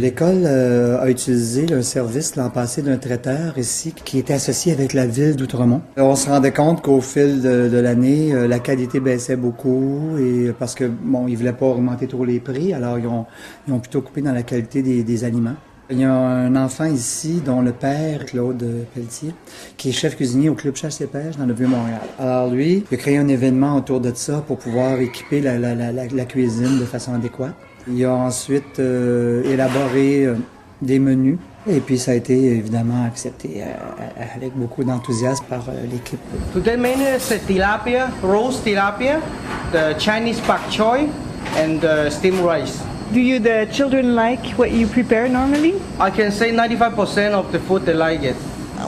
L'école a utilisé un service l'an passé d'un traiteur ici qui était associé avec la ville d'Outremont. On se rendait compte qu'au fil de l'année, la qualité baissait beaucoup et parce que bon, ils voulaient pas augmenter trop les prix, alors ils ont plutôt coupé dans la qualité des aliments. Il y a un enfant ici dont le père, Claude Pelletier, qui est chef cuisinier au Club Chasse et Pêche dans le Vieux-Montréal. Alors lui, il a créé un événement autour de ça pour pouvoir équiper la cuisine de façon adéquate. Il a ensuite élaboré des menus et puis ça a été évidemment accepté avec beaucoup d'enthousiasme par l'équipe. Today's menu is tilapia, roast tilapia, the Chinese pak choy, and the steamed rice. Do the children like what you prepare normally? I can say 95% of the food they like it.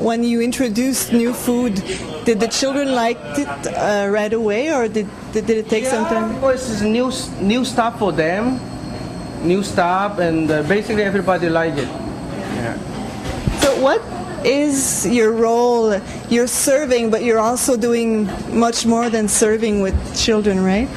When you introduced new food, did the children like it right away, or did it take some time? Because it's new stuff for them, new stuff, and basically everybody like it. Yeah. So what is your role? You're serving, but you're also doing much more than serving with children, right?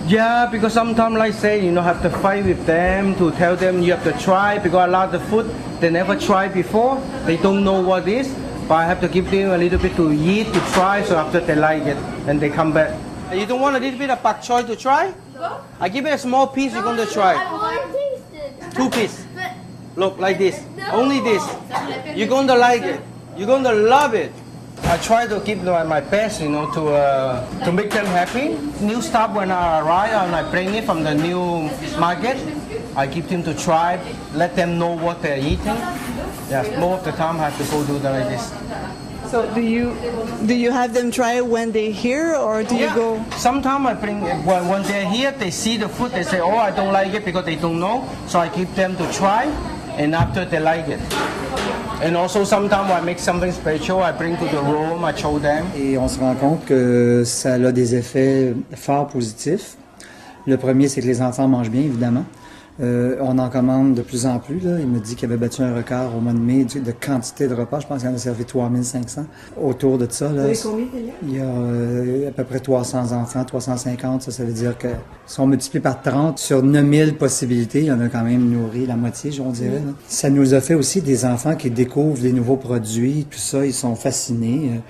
Yeah, because sometimes, like say, have to fight with them to tell them you have to try because a lot of the food they never tried before. They don't know what it is, but I have to give them a little bit to eat, to try, so after they like it, and they come back. You don't want a little bit of pak choy to try? I give it a small piece, you're going to try. 2 pieces. Look, like this. Only this. You're going to like it. You're going to love it. I try to give my best, to make them happy. New stuff when I arrive and I bring it from the new market, I give them to try, let them know what they're eating. Yes, most of the time I have to go do that like this. So do you have them try it when they're here, or do you go? Sometimes I bring when they're here, they see the food, they say, "Oh, I don't like it," because they don't know. So I give them to try, and after they like it. And also sometimes I make something special, I bring to the room, I show them. Et on se rend compte que ça a des effets fort positifs. Le premier, c'est que les enfants mangent bien, évidemment. On en commande de plus en plus. Là. Il me dit qu'il avait battu un record au mois de mai de quantité de repas. Je pense qu'il en a servi 3500. Autour de ça, là, il y a à peu près 300 enfants, 350. Ça veut dire que si on multiplie par 30 sur 9000 possibilités, il y en a quand même nourri la moitié, on dirait. Là. Ça nous a fait aussi des enfants qui découvrent des nouveaux produits. Tout ça, ils sont fascinés.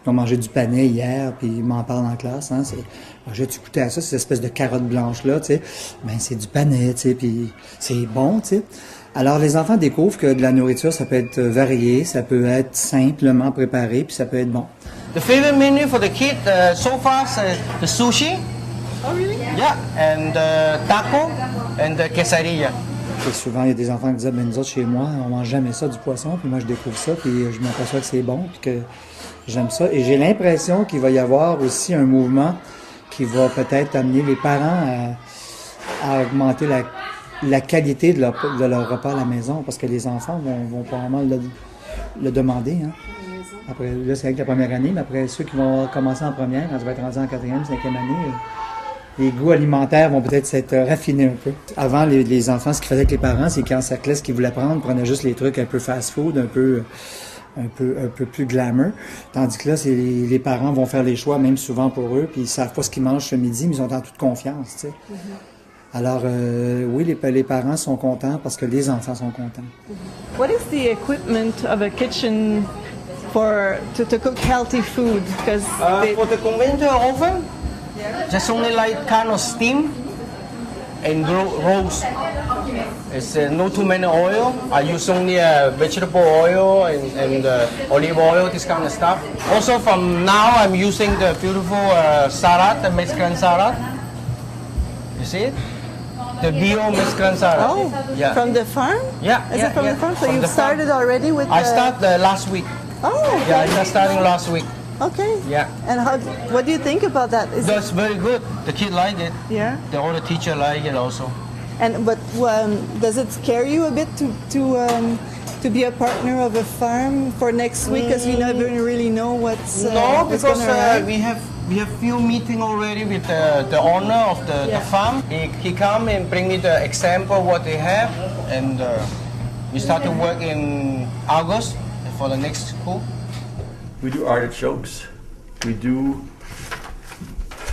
Ils ont mangé du panais hier, puis ils m'en parlent en classe. Hein, j'ai-tu goûté à ça, cette espèce de carotte blanche-là, tu sais? Ben, c'est du panais, tu sais, puis c'est bon, tu sais. Alors, les enfants découvrent que de la nourriture, ça peut être varié, ça peut être simplement préparé, puis ça peut être bon. The favorite menu for the kid so far is the sushi. Oh, really? Yeah, and taco, and the quesadilla. Et souvent, il y a des enfants qui disent, ben, nous autres, chez moi, on mange jamais ça, du poisson, puis moi, je découvre ça, puis je m'aperçois que c'est bon, puis que j'aime ça. Et j'ai l'impression qu'il va y avoir aussi un mouvement qui va peut-être amener les parents à augmenter la qualité de leur repas à la maison, parce que les enfants vont probablement le demander. Hein. Après, là, c'est avec la première année, mais après, ceux qui vont commencer en première, quand ça va être rendu en 4e, 5e année, les goûts alimentaires vont peut-être s'être raffinés un peu. Avant, les enfants, ce qu'ils faisaient avec les parents, c'est qu'en cerclaient ce qu'ils voulaient prendre, prenaient juste les trucs un peu fast-food, un peu plus glamour. Tandis que là, les parents vont faire les choix, même souvent pour eux, puis ils savent pas ce qu'ils mangent ce midi, mais ils ont en toute confiance, tu sais. Mm-hmm. Alors, oui, les parents sont contents parce que les enfants sont contents. What is the equipment of a kitchen to cook healthy food? Because for the conventional oven, just only like kind of steam and roast. It's not too many oil. I use only vegetable oil and olive oil, this kind of stuff. Also from now I'm using the beautiful salad, the Mexican salad. You see it? The bio Mexican salad. Oh, yeah. From the farm? Yeah. Is it from the farm? So you started already with I started last week. Oh, okay. Yeah, I just started last week. Okay. Yeah. And what do you think about that? That's very good. The kid like it. Yeah. All the teacher like it also. But does it scare you a bit to be a partner of a farm for next week, because we never really know what's no, because we have few meeting already with the owner of the farm. He come and bring me the example what they have, and we start to work in August for the next school. We do artichokes. We do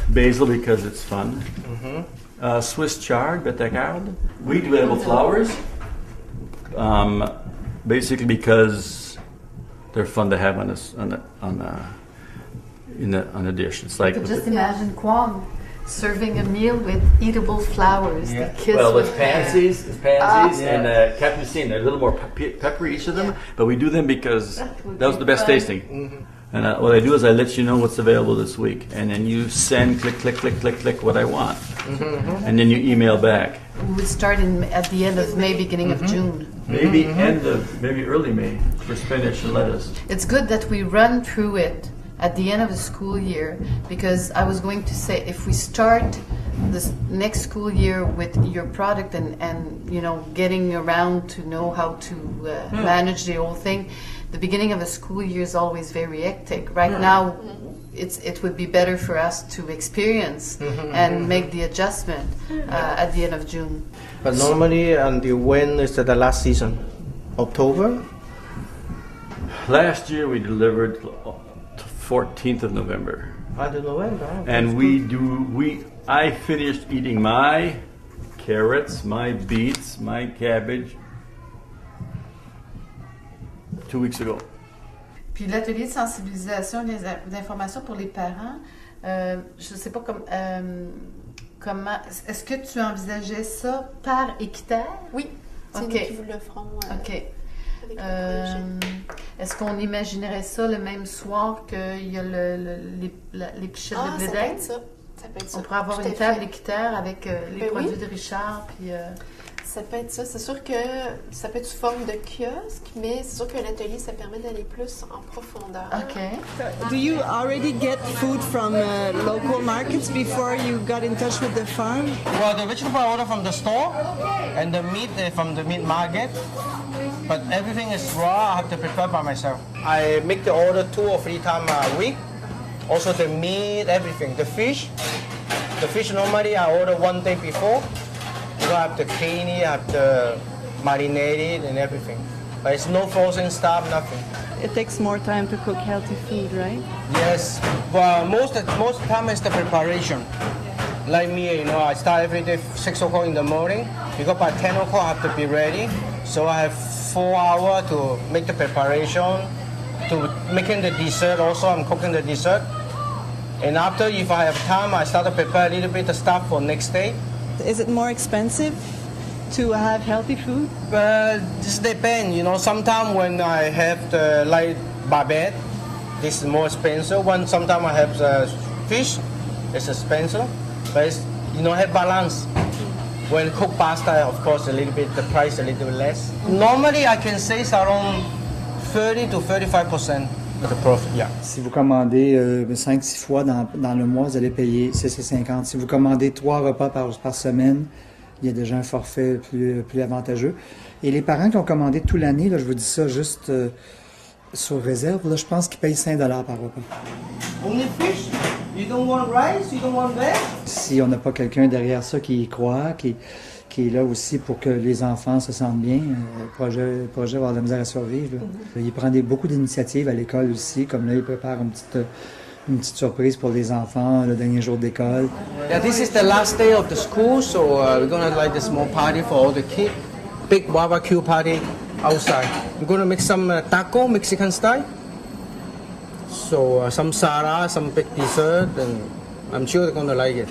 basil because it's fun. Mm-hmm. Swiss chard, bettergarde. We do edible flowers. basically because they're fun to have on a dish. It's like Just imagine Kwong serving a meal with eatable flowers. Yeah. The kids well, would it's pansies and capucine. They're a little more peppery, each of them, but we do them because that was the best tasting. And what I do is I let you know what's available this week, and then you send click what I want, and then you email back. We would start at the end of May, beginning of June. Maybe maybe early May for spinach and lettuce. It's good that we run through it at the end of the school year, because I was going to say, if we start this next school year with your product and you know, getting around to know how to manage the whole thing, the beginning of a school year is always very hectic. Right now, it would be better for us to experience and make the adjustment at the end of June. But normally, until when is the last season? October? Last year we delivered 14th of November. Until November. And I finished eating my carrots, my beets, my cabbage 2 weeks ago. Puis l'atelier de sensibilisation, d'information pour les parents, je ne sais pas comment. Est-ce que tu envisageais ça par équitaire? Oui, c'est nous qui vous le ferons. OK. Avec le projet. Est-ce qu'on imaginerait ça le même soir qu'il y a les pichettes de blé Ça d'Inde? peut être ça. Ça peut être ça. On pourrait avoir Tout à une table fait. équitaire avec les produits de Richard. Puis, Ça peut être ça. C'est sûr que ça peut être sous forme de kiosque, mais c'est sûr qu'un atelier, ça permet d'aller plus en profondeur. OK. Do you already get food from local markets before you got in touch with the farm? Well, the vegetable I order from the store, and the meat from the meat market. But everything is raw. I have to prepare by myself. I make the order 2 or 3 times a week. Also the meat, everything. The fish normally I order 1 day before. You know, I have to clean it, I have to marinate it and everything. But it's no frozen stuff, nothing. It takes more time to cook healthy food, right? Yes, but most time is the preparation. Like me, you know, I start every day 6 o'clock in the morning. Because by 10 o'clock I have to be ready. So I have 4 hours to make the preparation, to making the dessert also. I'm cooking the dessert. And after, if I have time, I start to prepare a little bit of stuff for next day. Is it more expensive to have healthy food? But this depends, you know. Sometimes when I have the like barbette, this is more expensive. When sometimes I have the fish, it's expensive. But it's, you know, have balance. When cook pasta, of course, a little bit the price a little bit less. Normally, I can say it's around 30 to 35% of the profit. Yeah. Si vous commandez 5-6 fois dans le mois, vous allez payer 6,50. Si vous commandez 3 repas par semaine, il y a déjà un forfait plus avantageux. Et les parents qui ont commandé toute l'année, là, je vous dis ça juste sur réserve, là, je pense qu'ils payent 5 $ par repas. Only fish? You don't want rice? You don't want veg? Si on n'a pas quelqu'un derrière ça qui y croit, qui est là aussi pour que les enfants se sentent bien, le projet va avoir de la misère à survivre. Là. Il prend beaucoup d'initiatives à l'école aussi, comme là, il prépare une petite surprise pour les enfants le dernier jour d'école. Yeah, this is the last day of the school, so we're gonna like a small party for all the kids. Big barbecue party outside. We're gonna make some taco, Mexican style. So some salad, some big dessert, and I'm sure they're gonna like it.